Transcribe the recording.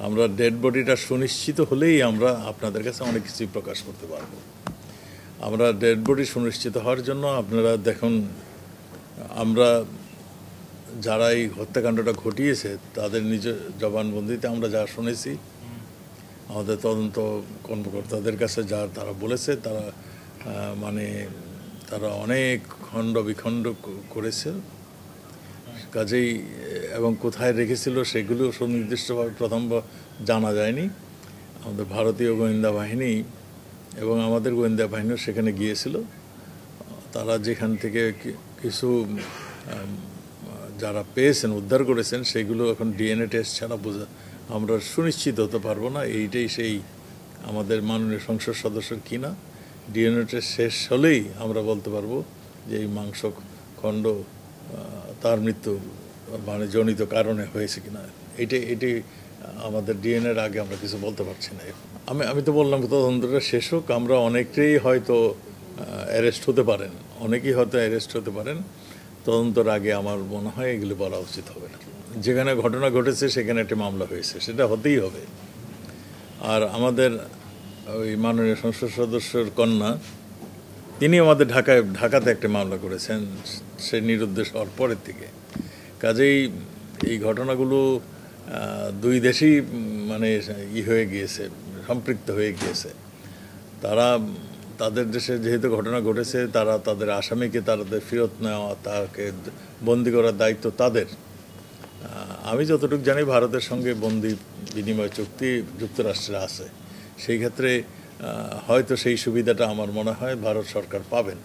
আমরা ডেড বডিটা সুনিশ্চিত হলেই আমরা আপনাদের কাছে অনেক কিছুই প্রকাশ করতে পারবো। আমরা ডেড বডি সুনিশ্চিত হওয়ার জন্য আপনারা দেখুন, আমরা যারা এই হত্যাকাণ্ডটা ঘটিয়েছে তাদের নিজের জবানবন্দিতে আমরা যা শুনেছি, আমাদের তদন্ত কর্মকর্তাদের কাছে যা তারা বলেছে, তারা মানে তারা অনেক খণ্ড বিখণ্ড করেছে কাজেই, এবং কোথায় রেখেছিল সেগুলো সুনির্দিষ্টভাবে প্রথম জানা যায়নি। আমাদের ভারতীয় গোয়েন্দা বাহিনী এবং আমাদের গোয়েন্দা বাহিনীও সেখানে গিয়েছিল। তারা যেখান থেকে কিছু যারা পেয়েছেন, উদ্ধার করেছেন, সেগুলো এখন ডিএনএ টেস্ট ছাড়া আমরা সুনিশ্চিত হতে পারবো না এইটাই সেই আমাদের মাননীয় সংসদ সদস্যের কিনা। ডিএনএ টেস্ট শেষ হলেই আমরা বলতে পারবো যে এই মাংস খণ্ড তার মৃত্যু মানে জনিত কারণে হয়েছে কিনা। এটাই আমাদের ডিএনএর আগে আমরা কিছু বলতে পারছি না। আমি তো বললাম তদন্তটা শেষ হোক, আমরা অনেকেই হয়তো অ্যারেস্ট হতে পারেন, অনেকেই হয়তো অ্যারেস্ট হতে পারেন। তদন্তর আগে আমার মনে হয় এগুলো বলা উচিত হবে না। যেখানে ঘটনা ঘটেছে সেখানে একটা মামলা হয়েছে, সেটা হতেই হবে। আর আমাদের ওই মাননীয় সংসদ সদস্যর কন্যা, তিনি আমাদের ঢাকাতে একটা মামলা করেছেন সে নিরুদ্দেশ হওয়ার পরের থেকে। কাজেই এই ঘটনাগুলো দুই দেশেই মানে হয়ে গিয়েছে, সম্পৃক্ত হয়ে গিয়েছে। তারা তাদের দেশে যেহেতু ঘটনা ঘটেছে, তারা তাদের আসামিকে তাদের ফেরত নেওয়া, তাকে বন্দি করার দায়িত্ব তাদের। আমি যতটুকু জানি ভারতের সঙ্গে বন্দি বিনিময় চুক্তি যুক্তরাষ্ট্রে আছে, সেই ক্ষেত্রে হয়তো সেই সুবিধাটা আমার মনে হয় ভারত সরকার পাবেন।